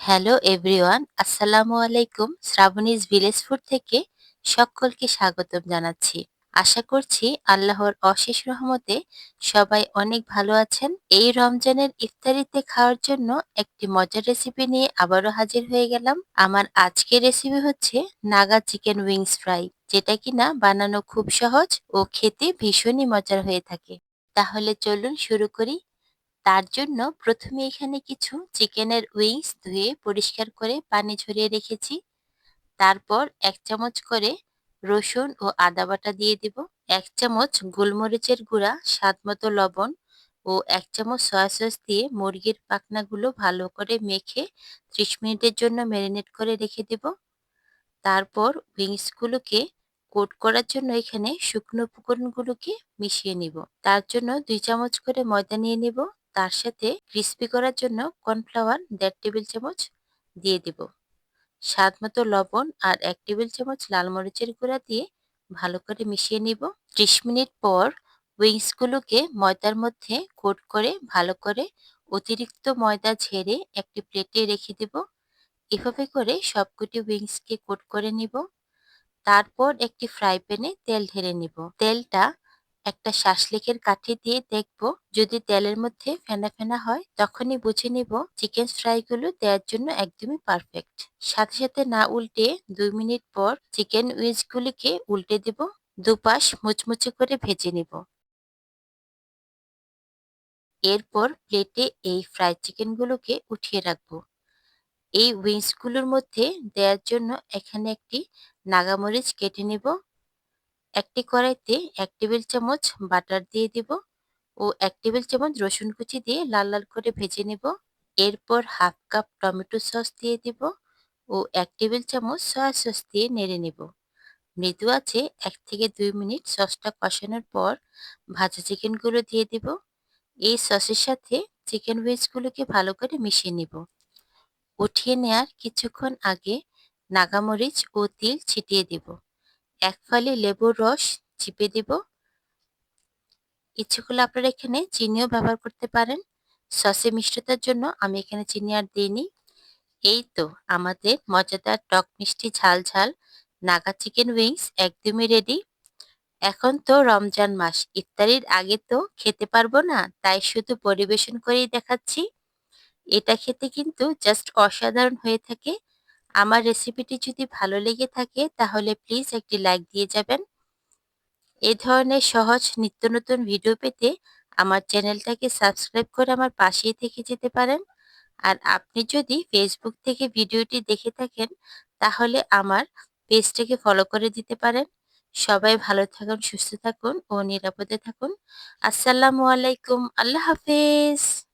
Hello everyone, আসসালামু আলাইকুম। Shrabani's village food থেকে সকলকে স্বাগতম জানাচ্ছি। আশা করছি আল্লাহর অশেষ রহমতে সবাই অনেক ভালো আছেন। এই রমজানের ইফতারিতে খাওয়ার জন্য একটি মজার রেসিপি নিয়ে আবারও হাজির হয়ে গেলাম। আমার আজকের রেসিপি হচ্ছে নাগা চিকেন উইংস ফ্রাই, যেটা কিনা বানানো খুব সহজ ও খেতে ভীষণই মজার হয়ে থাকে। তাহলে চলুন শুরু করি। তার জন্য প্রথমে এখানে কিছু চিকেনের উইংস ধুয়ে পরিষ্কার করে পানি ঝরিয়ে রেখেছি। তারপর ১ চামচ করে রসুন ও আদা বাটা দিয়ে দিব, ১ চামচ গোলমরিচের গুঁড়া, স্বাদমতো লবণ ও ১ চামচ সয়া সস দিয়ে মুরগির পাখনাগুলো ভালো করে মেখে ৩০ মিনিটের জন্য ম্যারিনেট করে রেখে দেব। তারপর উইংসগুলোকে কোট করার জন্য এখানে শুকনো উপকরণগুলোকে মিশিয়ে নিব। তার জন্য ২ চামচ করে ময়দা নিয়ে নিব। তার সাথে ক্রিস্পি করার জন্য কর্নফ্লাওয়ার ১.৫ টেবিল চামচ দিয়ে দিব। স্বাদমতো লবণ আর ১ টেবিল চামচ লাল মরিচের গুঁড়া দিয়ে ভালো করে মিশিয়ে নিব। ৩০ মিনিট পর উইংসগুলোকে ময়দার মধ্যে কোট করে ভালো করে অতিরিক্ত ময়দা ঝেড়ে একটি প্লেটে রেখে দেব। এভাবে করে সবকটি উইংসকে কোট করে নিব। তারপর একটি ফ্রাই প্যানে তেল ঢেলে নিব। তেলটা একটা শাসলিকের কাঠি দিয়ে দেখব, যদি তেলের মধ্যে ফেনা ফেনা হয় তখনই বুঝে নিব চিকেন ফ্রাইগুলো দেওয়ার জন্য একদমই পারফেক্ট। সাথে সাথে না উল্টে ২ মিনিট পর চিকেন উইংসগুলিকে উল্টে দেব। দুপাশ মুচমুচে করে ভেজে নিব। এরপর প্লেটে এই ফ্রাইড চিকেনগুলোকে উঠিয়ে রাখবো। এই উইংসগুলোর মধ্যে দেওয়ার জন্য এখানে একটি নাগামরিচ কেটে নেব। একটি কড়াইতে ১ টেবিল চামচ বাটার দিয়ে দিব ও ১ টেবিল চামচ রসুন কুচি দিয়ে লাল লাল করে ভেজে নেব। এরপর হাফ কাপ টমেটো সস দিয়ে দিব ও ১ টেবিল চামচ সয়া সস দিয়ে নেড়ে নেব। মৃদু আঁচে ১ থেকে ২ মিনিট সসটা কষানোর পর ভাজা চিকেনগুলো দিয়ে দিব। এই সসের সাথে চিকেন উইংসগুলোকে ভালো করে মিশিয়ে নিব। উঠিয়ে নেয়ার কিছুক্ষণ আগে নাগামরিচ ও তিল ছিটিয়ে দিব। ১ ফালি লেবুর রস চিপে দিব। ইচ্ছে করলে আপনারা এখানে চিনিও ব্যবহার করতে পারেন। সসে মিষ্টতার জন্য আমি এখানে চিনি আর দিইনি। এই তো আমাদের মজাদার টক মিষ্টি ঝাল ঝাল নাগা চিকেন উইংস একদমই রেডি। এখন তো রমজান মাস, ইফতারির আগে তো খেতে পারবো না, তাই শুধু পরিবেশন করেই দেখাচ্ছি। এটা খেতে কিন্তু জাস্ট অসাধারণ হয়ে থাকে। আমার রেসিপিটি যদি ভালো লেগে থাকে তাহলে প্লিজ একটি লাইক দিয়ে যাবেন। এই ধরনের সহজ নিত্য নতুন ভিডিও পেতে আমার চ্যানেলটাকে সাবস্ক্রাইব করে আমার পাশেই থেকে যেতে পারেন। আর আপনি যদি ফেসবুক থেকে ভিডিওটি দেখে থাকেন তাহলে আমার পেজটাকে ফলো করে দিতে পারেন। সবাই ভালো থাকুন, সুস্থ থাকুন ও নিরাপদে থাকুন। আসসালামু আলাইকুম। আল্লাহ হাফেজ।